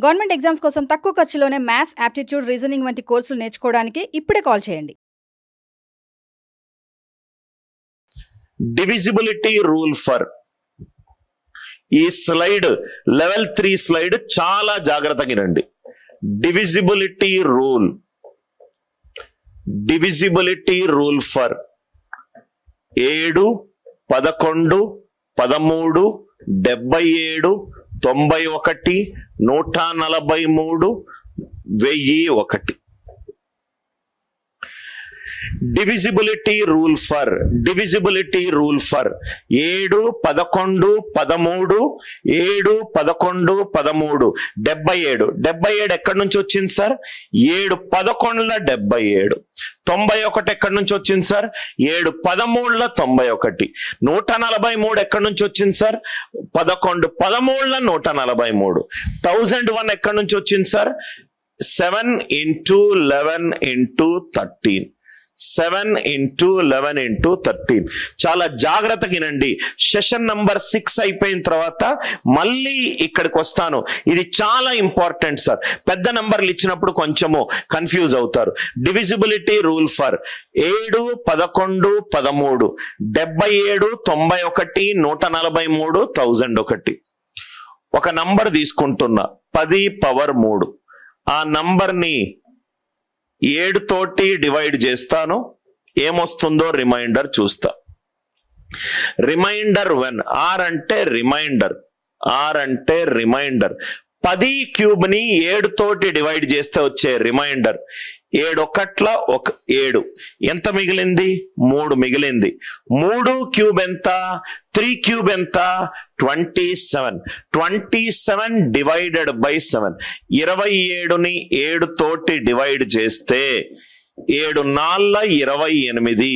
Government exams కోసం తక్కువ ఖర్చులోనే maths, aptitude, reasoning వంటి కోర్సులు నేర్చుకోవడానికి ఇప్పుడే కాల్ చేయండి. డివిజిబిలిటీ రూల్ ఫర్ ఈ స్లైడ్ లెవెల్ 3 స్లైడ్ చాలా జాగ్రత్తగా వినండి. Divisibility rule for 7, 11, 13, 77, 91, 143, 1001. Divisibility rule for 7, 11, 13, 7, 11, 13, 77 ఎక్కడి నుంచి వచ్చింది సార్? 7 11ల 77. 91 ఎక్కడి నుంచి వచ్చింది సార్? 7 13ల 91. 143 ఎక్కడి నుంచి వచ్చింది సార్? 11 13ల 143. 1001 ఎక్కడి నుంచి వచ్చింది sir? 7 into 11 into 13. 7 into 11 into 13. చాలా జాగ్రత్తగా వినండి. సెషన్ నంబర్ 6 అయిపోయిన తర్వాత మళ్ళీ ఇక్కడికి వస్తాను. ఇది చాలా ఇంపార్టెంట్ సార్. పెద్ద నంబర్లు ఇచ్చినప్పుడు కొంచెము కన్ఫ్యూజ్ అవుతారు. Divisibility rule for 7, 11, 13, 77, 91, 143, 1001. ఒక నంబర్ తీసుకుంటున్నా 10 పవర్ 3. ఆ నంబర్ని 7 తోటి డివైడ్ చేస్తాను. ఏమొస్తుందో రిమైండర్ చూస్తా. రిమైండర్ 1. R అంటే రిమైండర్. 10 క్యూబ్ ని 7 తోటి డివైడ్ చేస్తే వచ్చే రిమైండర్ 7 1ల 7. ఎంత మిగిలింది? 3 మిగిలింది. 3 క్యూబ్ ఎంత? 3 క్యూబ్ ఎంత? 27. 27 డివైడెడ్ బై 7. 27ని 7 తోటి డివైడ్ చేస్తే 7 4ల 28.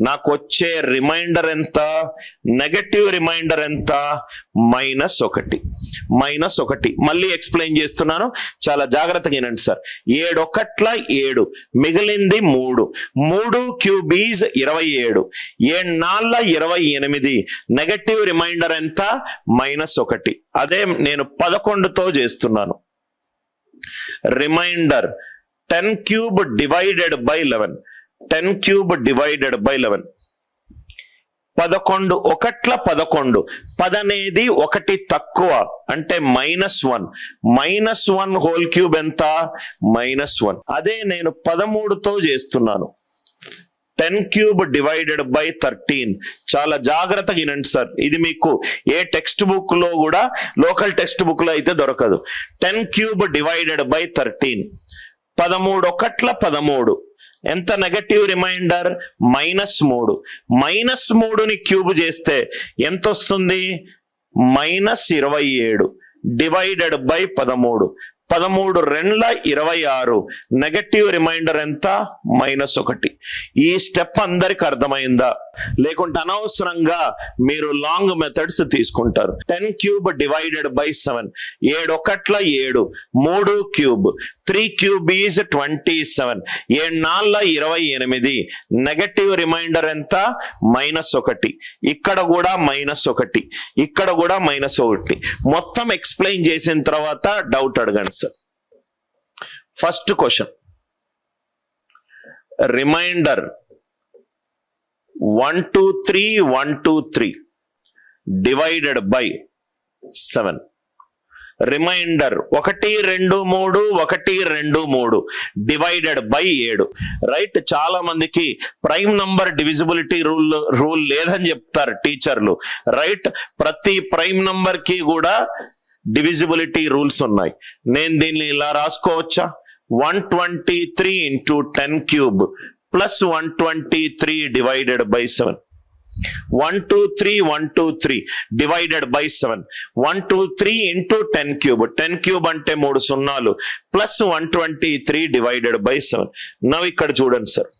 నాకు వచ్చే రిమైండర్ ఎంత? నెగటివ్ రిమైండర్ ఎంత? -1. మళ్ళీ ఎక్స్ప్లెయిన్ చేస్తున్నాను, చాలా జాగ్రత్తగా వినండి సార్. 7 1ల 7 మిగిలింది 3. 3 క్యూబ్ ఈజ్ 27. 7 4ల 28. నెగటివ్ రిమైండర్ ఎంత? -1. అదే నేను 11తో చేస్తున్నాను. Reminder 10 cube divided by 11. 10 cube divided by 11. 11 1ల 11. 10 అనేది 1 తక్కువ అంటే -1. -1 హోల్ క్యూబ్ ఎంత? -1. అదే నేను 13తో చేస్తున్నాను. 10 క్యూబ్ డివైడెడ్ బై 13. చాలా జాగ్రత్తగా వినండి సార్. ఇది మీకు ఏ టెక్స్ట్ బుక్ లో కూడా, లోకల్ టెక్స్ట్ బుక్ లో అయితే దొరకదు. 10 క్యూబ్ డివైడెడ్ బై 13. 13 1ల 13. ఎంత నెగటివ్ రిమైండర్? -3. -3ని క్యూబ్ చేస్తే ఎంత వస్తుంది? -27 డివైడెడ్ బై 13. 13 2ల 26. నెగటివ్ రిమైండర్ ఎంత? -1. ఈ స్టెప్ అందరికి అర్థమైందా? లేకుంటే అనవసరంగా మీరు లాంగ్ మెథడ్స్ తీసుకుంటారు. 10 cube divided by 7. 7 1ల 7. 3 cube. 3 cube is 27. 7 4ల 28. నెగటివ్ రిమైండర్ ఎంత? -1. ఇక్కడ కూడా -1. ఇక్కడ కూడా -1. మొత్తం ఎక్స్ప్లెయిన్ చేసిన తర్వాత డౌట్ అడగండి sir. First question, reminder 123 divided by 7. Reminder 123 divided by 7. Right. చాలా మందికి ప్రైమ్ నంబర్ డివిజిబిలిటీ రూల్ లేదని చెప్తారు టీచర్లు. రైట్. ప్రతి ప్రైమ్ నంబర్ కి కూడా డివిజిబిలిటీ రూల్స్ ఉన్నాయి. నేను దీన్ని ఇలా రాసుకోవచ్చా? 123 into 10 cube plus 123 divided by 7. 123 divided by 7. 123 into 10 cube. 10 cube అంటే 3 సున్నాలు ప్లస్ 123 divided by 7. నవ్ ఇక్కడ చూడండి సార్.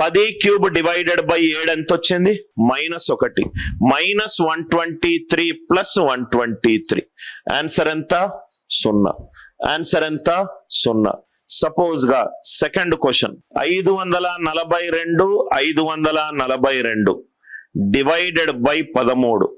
10 క్యూబ్ డివైడెడ్ బై 7 ఎంత వచ్చింది? -1. -123 ప్లస్ 123. ఆన్సర్ ఎంత? 0. ఆన్సర్ ఎంత? 0. సపోజ్ గా second question, 542 divided by 13.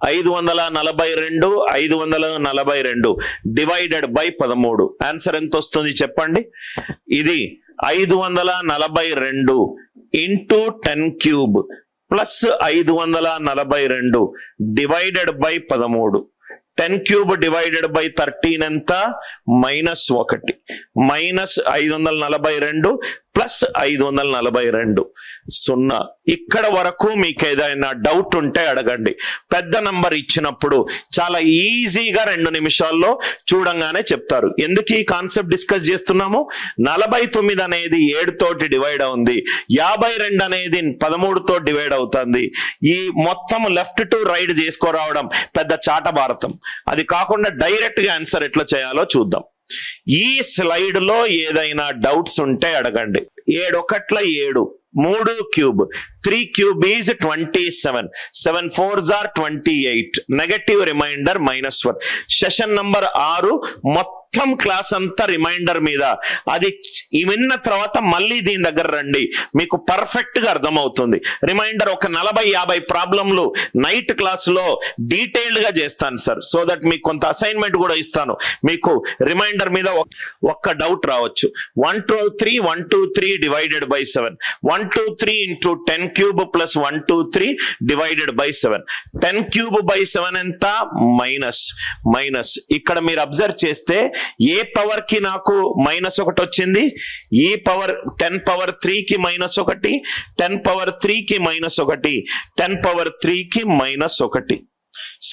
542 542 divided by 13. Answer ఎంత వస్తుంది చెప్పండి. ఇది 542 into 10 cube plus 542 divided by 13. 10 cube divided by 13 ఎంత? -1. Minus 542 plus 542 0. ఇక్కడ వరకు మీకు ఏదైనా డౌట్ ఉంటే అడగండి. పెద్ద నంబర్ ఇచ్చినప్పుడు చాలా ఈజీగా 2 నిమిషాల్లో చూడంగానే చెప్తారు. ఎందుకు ఈ కాన్సెప్ట్ డిస్కస్ చేస్తున్నాము? 49 అనేది 7 తోటి డివైడ్ అవుతుంది, 52 అనేది 13 తో డివైడ్ అవుతుంది. ఈ మొత్తం లెఫ్ట్ టు రైట్ చేసుకోరావడం పెద్ద చాట భారతం. అది కాకుండా డైరెక్ట్ గా ఆన్సర్ ఎట్లా చేయాలో చూద్దాం. ఈ స్లైడ్ లో ఏదైనా డౌట్స్ ఉంటే అడగండి. 7 ఒకట్ల 7, 3 cube, 3 cube is 27, 7 4s are 28, negative reminder -1. Session number 6 మొత్తం క్లాస్ అంతా రిమైండర్ మీద. అది విన్న తర్వాత మళ్ళీ దీని దగ్గర రండి, మీకు పర్ఫెక్ట్ గా అర్థమవుతుంది. రిమైండర్ ఒక 40-50 ప్రాబ్లంలు నైట్ క్లాస్ లో డీటెయిల్డ్ గా చేస్తాను సార్, సో దట్ మీకు కొంత అసైన్మెంట్ కూడా ఇస్తాను. మీకు రిమైండర్ మీద ఒక్క డౌట్ రావచ్చు. 123 123 divided by 7, 123 into 10 cube plus 123 divided by 7. 10 cube by 7 ఎంత? మైనస్. ఇక్కడ మీరు అబ్జర్వ్ చేస్తే ఏ పవర్ కి నాకు -1 వచ్చింది, ఈ పవర్ 10 పవర్ 3 కి -1, 10 పవర్ 3 కి -1, 10 పవర్ 3 కి -1.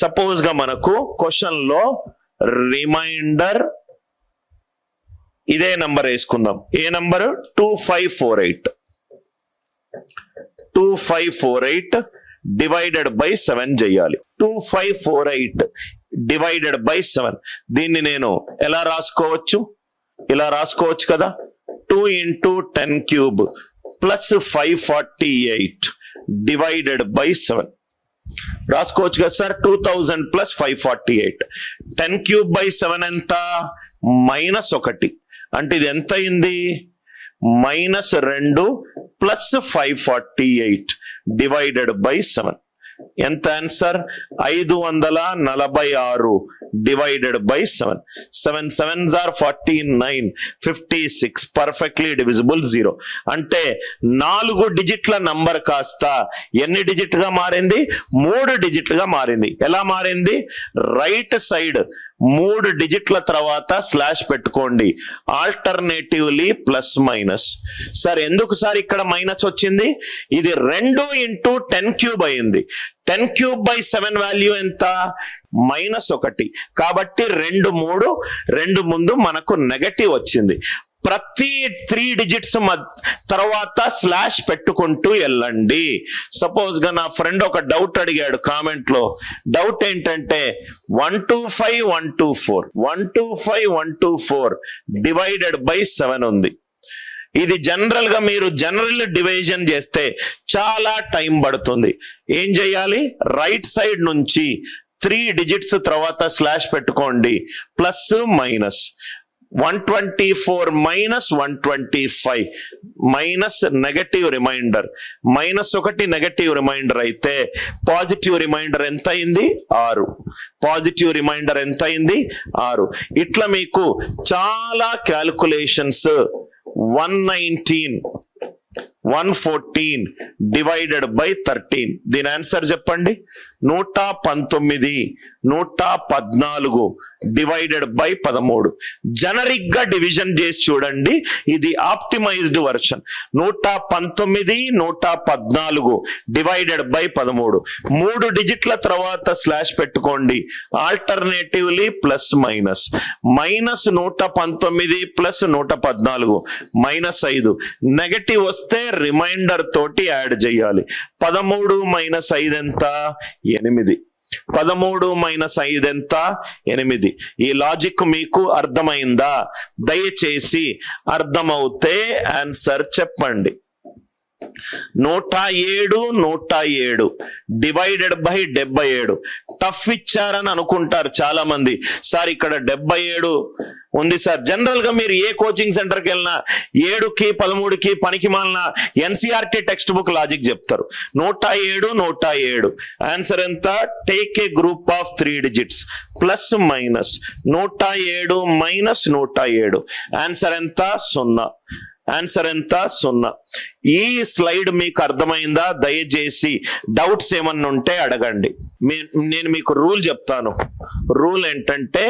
సపోజ్ గా మనకు క్వశ్చన్ లో రిమైండర్ ఇదే నంబర్ వేసుకుందాం. ఏ నంబర్? 2548 డివైడెడ్ బై 7 చేయాలి. 2548 డివైడెడ్ బై 7. దీన్ని నేను ఎలా రాసుకోవచ్చు? ఇలా రాసుకోవచ్చు కదా. 2 into 10 cube plus 548 divided by 7 రాసుకోవచ్చు కదా సార్. 2000 ప్లస్ 548. 10 క్యూబ్ బై 7 ఎంత? -1. అంటే ఇది ఎంత అయింది? -2 ప్లస్ 548 డివైడెడ్ బై 7. ఎంత answer? 546 divided by 7. 7 7s are 49, 56 perfectly divisible 0. అంటే 4 డిజిట్ల నంబర్ కాస్త ఎన్ని డిజిట్ గా మారింది? 3 డిజిట్లుగా మారింది. ఎలా మారింది? రైట్ సైడ్ 3 డిజిట్ల తర్వాత స్లాష్ పెట్టుకోండి. Alternatively plus minus. సార్ ఎందుకు సార్ ఇక్కడ మైనస్ వచ్చింది? ఇది 2 ఇంటూ 10 క్యూబ్ అయింది. 10 క్యూబ్ బై 7 వాల్యూ ఎంత? -1. కాబట్టి 2 ముందు మనకు నెగటివ్ వచ్చింది. ప్రతి 3 డిజిట్స్ తర్వాత స్లాష్ పెట్టుకుంటూ వెళ్ళండి. సపోజ్ గా నా ఫ్రెండ్ ఒక డౌట్ అడిగాడు కామెంట్ లో. డౌట్ ఏంటంటే 125 డివైడెడ్ బై 7 ఉంది. ఇది జనరల్ గా మీరు జనరల్ డివిజన్ చేస్తే చాలా టైం పడుతుంది. ఏం చేయాలి? రైట్ సైడ్ నుంచి 3 డిజిట్స్ తర్వాత స్లాష్ పెట్టుకోండి. Plus minus 124 minus 125 minus negative remainder. -1 negative remainder అయితే పాజిటివ్ రిమైండర్ ఎంత అయింది? 6. పాజిటివ్ రిమైండర్ ఎంత అయింది? 6. ఇట్లా మీకు చాలా క్యాల్కులేషన్స్. 119 114 divided by 13. దీని ఆన్సర్ చెప్పండి. 119 114 డివైడెడ్ బై 13. జనరిక్ గా డివిజన్ చేసి చూడండి. ఇది ఆప్టిమైజ్డ్ వర్షన్. 119 114 divided by 13. 3 డిజిట్ల తర్వాత స్లాష్ పెట్టుకోండి. Alternatively plus minus. -119 plus 114 -5. Negative వస్తే రిమైండర్ తోటి యాడ్ చేయాలి. 13 మైనస్ 5 ఎంత? 8. 13 మైనస్ 5 ఎంత? 8. ఈ లాజిక్ మీకు అర్థమైందా? దయచేసి అర్థమవుతే ఆన్సర్ చెప్పండి. 107 డివైడెడ్ బై 77. టఫ్ ఇచ్చారని అనుకుంటారు చాలా మంది. సార్ ఇక్కడ 77 ఉంది సార్. జనరల్ గా మీరు ఏ కోచింగ్ సెంటర్కి వెళ్ళినా 7కి 13కి పనికి మాలిన ఎన్సీఆర్టీ టెక్స్ట్ బుక్ లాజిక్ చెప్తారు. 107 ఆన్సర్ ఎంత? Take a group of 3 digits plus minus 107 minus 107 answer ఎంత? 0. ఆన్సర్ ఎంత? 0. ఈ స్లైడ్ మీకు అర్థమైందా? దయచేసి డౌట్స్ ఏమన్నా ఉంటే అడగండి. నేను మీకు రూల్ చెప్తాను. రూల్ ఏంటంటే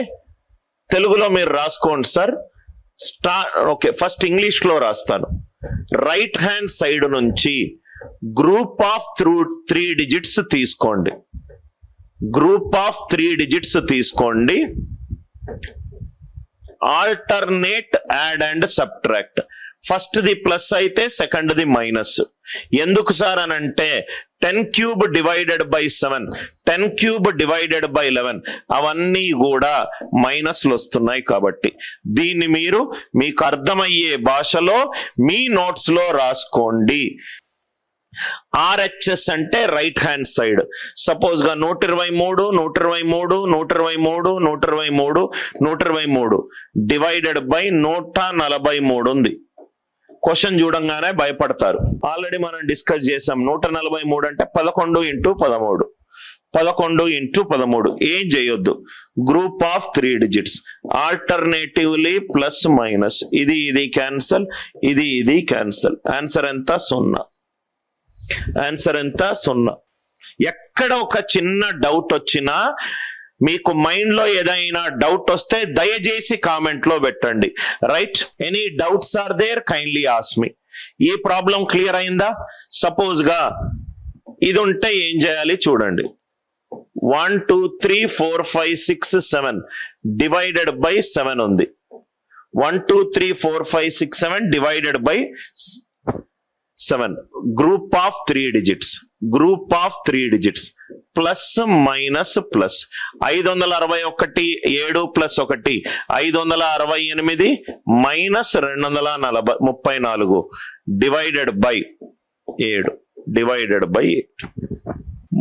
తెలుగులో మీరు రాసుకోండి సార్. ఓకే, ఫస్ట్ ఇంగ్లీష్ లో రాస్తాను. రైట్ హ్యాండ్ సైడ్ నుంచి గ్రూప్ ఆఫ్ 3 digits తీసుకోండి. గ్రూప్ ఆఫ్ 3 digits తీసుకోండి. Alternate add and subtract. First the plus అయితే సెకండ్ ది మైనస్. ఎందుకు సార్ అని అంటే 10 cube divided by 7, 10 cube divided by 11 అవన్నీ కూడా మైనస్లు వస్తున్నాయి. కాబట్టి దీన్ని మీరు మీకు అర్థమయ్యే భాషలో మీ నోట్స్ లో రాసుకోండి. RHS అంటే రైట్ హ్యాండ్ సైడ్. సపోజ్ గా 123 123 123 123 123 డివైడెడ్ బై 143 ఉంది. క్వశ్చన్ చూడంగానే భయపడతారు. ఆల్రెడీ మనం డిస్కస్ చేసాం. 143 అంటే 11 into 13, 11 into 13. ఏం చేయొద్దు, group of 3 digits alternatively plus minus. ఇది క్యాన్సల్, ఇది క్యాన్సల్. ఆన్సర్ ఎంత? 0. ఆన్సర్ ఎంత? 0. ఎక్కడ ఒక చిన్న డౌట్ వచ్చినా, మీకు మైండ్ లో ఏదైనా డౌట్ వస్తే దయచేసి కామెంట్ లో పెట్టండి. Right? Any doubts are there, kindly ask me. ఈ ప్రాబ్లం క్లియర్ అయిందా? సపోజ్ గా ఇది ఉంటే ఏం చేయాలి చూడండి. 1 2 3 4 5 6 7 డివైడెడ్ బై 7 ఉంది. 1 2 3 4 5 6 7 divided by 7. Group of 3 digits, group of 3 digits plus minus plus. 561 7 plus 1 568 minus 234 divided by 7 divided by 8.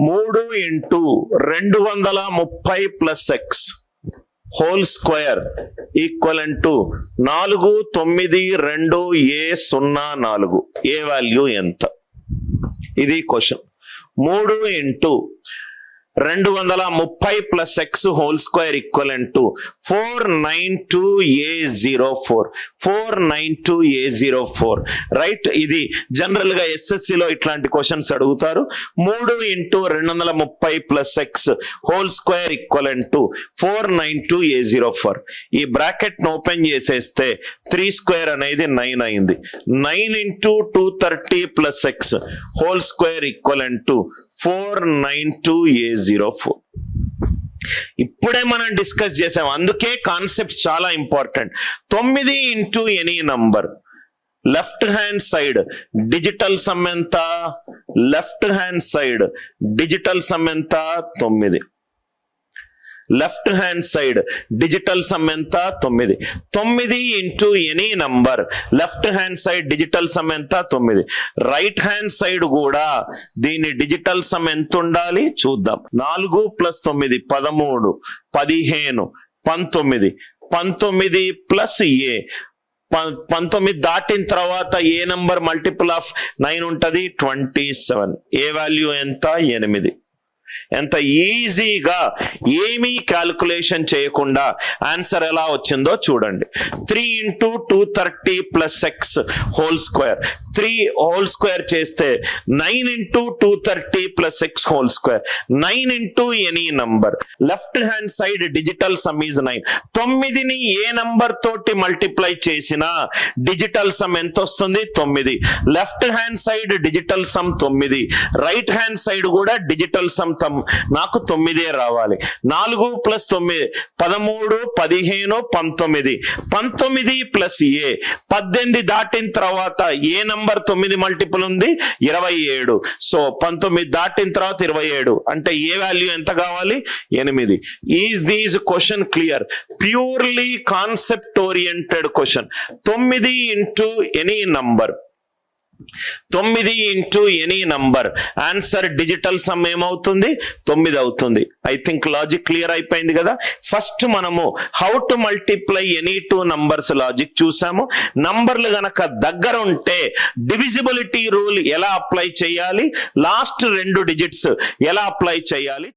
3 into 230 plus X whole square equal to 492A04. A value ఎంత? ఇది question. 3 into 230 plus X whole square equal to 492A04. 492A04. Right? ఇది general గా SSC లో ఇట్లాంటి questions అడుగుతారు. 3 into 230 plus X whole square equal to 492A04. ఈ bracket ను open చేసేస్తే 3 square అనేది 9 అయింది. 9 into 230 plus X whole square equal to 492A04. ఇప్పుడే మనం డిస్కస్ చేసాం, అందుకే కాన్సెప్ట్స్ చాలా important. 9 into any number. Left hand side digital sum ఎంత? Left hand side digital sum ఎంత? 9. Left hand side digital sum ఎంత? 9. 9 into any number. Left hand side digital sum ఎంత? 9. Right hand side కూడా దీని digital sum ఎంత ఉండాలి చూద్దాం. 4 + 9 13, 15 19, 19 plus ఏ 19 దాటిన తర్వాత ఏ నంబర్ మల్టిపుల్ ఆఫ్ 9 ఉంటది? 27. ఏ వాల్యూ ఎంత? 8. ఎంత ఈజీగా ఏమీ క్యాల్కులేషన్ చేయకుండా ఆన్సర్ ఎలా వచ్చిందో చూడండి. 3 into 230 plus X whole square. 3 whole square చేస్తే 9 into 230 plus X whole square. 9 into any number. Left hand side digital sum is 9. 9ని ఏ నంబర్ తోటి మల్టిప్లై చేసినా డిజిటల్ సమ్ ఎంత వస్తుంది? 9. Left hand side digital sum 9, right hand side కూడా digital sum నాకు 9 రావాలి. 4 + 9 13, 15, 19. 19 ప్లస్ ఏ 18 దాటిన తర్వాత ఏ నంబర్ 9 మల్టిపుల్ ఉంది? 27. సో 19 దాటిన తర్వాత 27 అంటే ఏ వాల్యూ ఎంత కావాలి? 8. Is these question clear? Purely concept oriented question. 9 into any number. 9 into any number, answer digital sum ఏమవుతుంది? 9 అవుతుంది. ఐ థింక్ లాజిక్ క్లియర్ అయిపోయింది కదా. ఫస్ట్ మనము how to multiply any two numbers logic చూసాము. నంబర్లు గనక దగ్గర ఉంటే డివిజిబిలిటీ రూల్ ఎలా అప్లై చేయాలి, లాస్ట్ 2 డిజిట్స్ ఎలా అప్లై చేయాలి